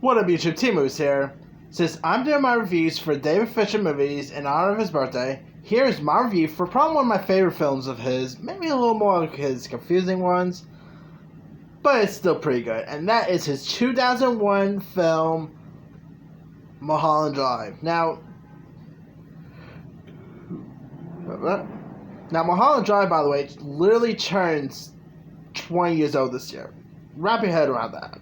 What up, YouTube? T-Moose here. Since I'm doing my reviews for David Fincher movies in honor of his birthday, here's my review for probably one of my favorite films of his, maybe a little more of his confusing ones, but it's still pretty good, and that is his 2001 film, Mulholland Drive. Now, Mulholland Drive, by the way, literally turns 20 years old this year. Wrap your head around that.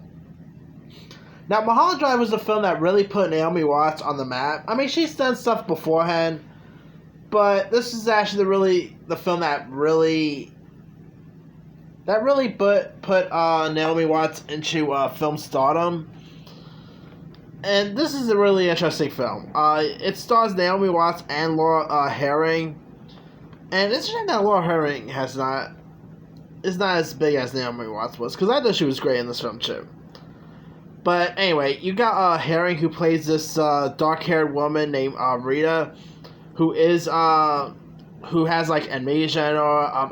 Now, Mulholland Drive was a film that really put Naomi Watts on the map. I mean, she's done stuff beforehand, but this is actually the film that really put Naomi Watts into film stardom. And this is a really interesting film. It stars Naomi Watts and Laura Herring. And it's interesting that Laura Herring is not as big as Naomi Watts was, because I thought she was great in this film too. But anyway, you got Herring, who plays this dark-haired woman named Rita, who has like amnesia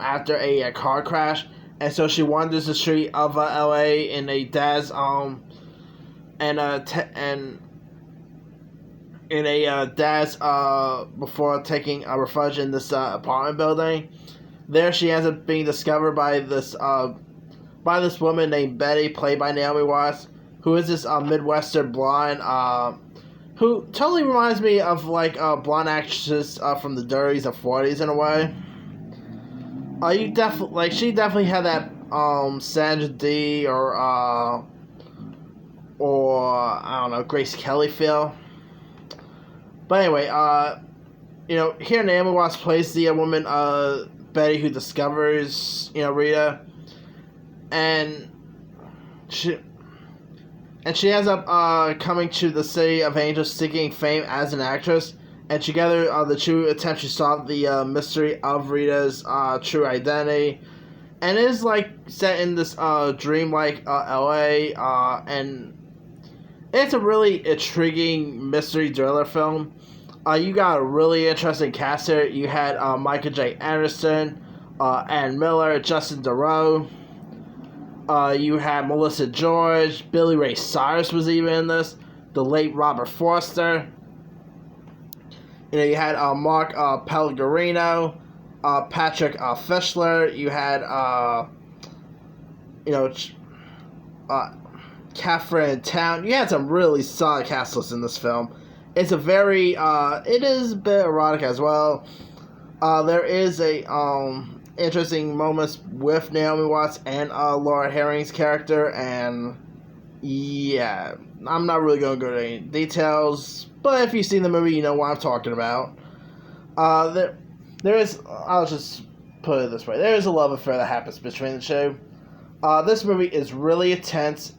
after a car crash, and so she wanders the street of L.A. in a dad's before taking a refuge in this apartment building. There, she ends up being discovered by this woman named Betty, played by Naomi Watts, who is this Midwestern blonde, who totally reminds me of like a blonde actress from the 30s and 40s in a way. She definitely had that Sandra Dee or I don't know, Grace Kelly feel. But anyway, here Naomi Watts plays the woman Betty, who discovers Rita, and she ends up coming to the City of Angels seeking fame as an actress, and together the two attempt to solve the mystery of Rita's true identity. And it is like set in this dreamlike LA, and it's a really intriguing mystery thriller film. You got a really interesting cast here. You had Michael J. Anderson, Ann Miller, Justin Theroux. You had Melissa George, Billy Ray Cyrus was even in this, the late Robert Forster. You had Mark Pellegrino, Patrick Fischler. You had Catherine Town. You had some really solid cast lists in this film. It's a very it is a bit erotic as well. There is a interesting moments with Naomi Watts and Laura Herring's character, and yeah, I'm not really going to go into any details, but if you've seen the movie, you know what I'm talking about. There is, I'll just put it this way, there is a love affair that happens between the two. This movie is really intense.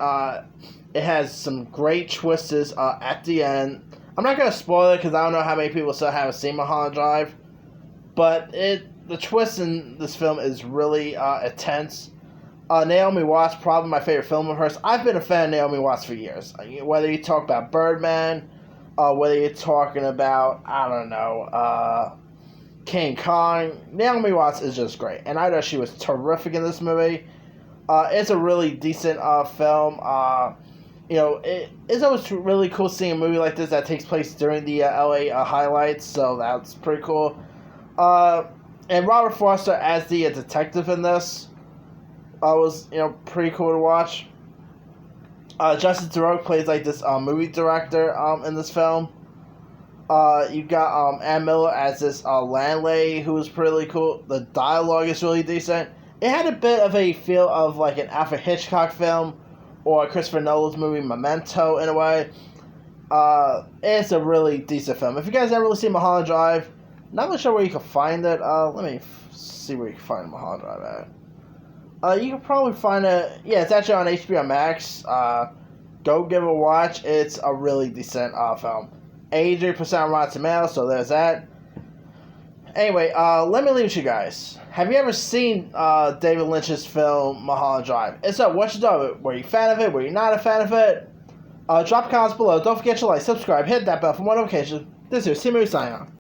It has some great twists at the end. I'm not going to spoil it because I don't know how many people still haven't seen Mulholland Drive, but the twist in this film is really intense. Naomi Watts, probably my favorite film of hers. I've been a fan of Naomi Watts for years. Whether you talk about Birdman, whether you're talking about, I don't know, King Kong, Naomi Watts is just great. And I know she was terrific in this movie. It's a really decent film. It's always really cool seeing a movie like this that takes place during the LA highlights, so that's pretty cool. And Robert Forster as the detective in this was, pretty cool to watch. Justin Theroux plays like this movie director in this film. You got Ann Miller as this landlady, who was pretty cool. The dialogue is really decent. It had a bit of a feel of like an Alfred Hitchcock film or Christopher Nolan's movie Memento in a way. It's a really decent film. If you guys ever really seen Mulholland Drive, not really sure where you can find it. Let me see where you can find Mulholland Drive at. You can probably find it. Yeah, it's actually on HBO Max. Go give it a watch. It's a really decent film. 83% on Rotten Tomatoes, so there's that. Anyway, let me leave with you guys. Have you ever seen David Lynch's film Mulholland Drive? If so, what you thought? Were you a fan of it? Were you not a fan of it? Drop comments below. Don't forget to like, subscribe, hit that bell for more notifications. This is T-Moose signing off.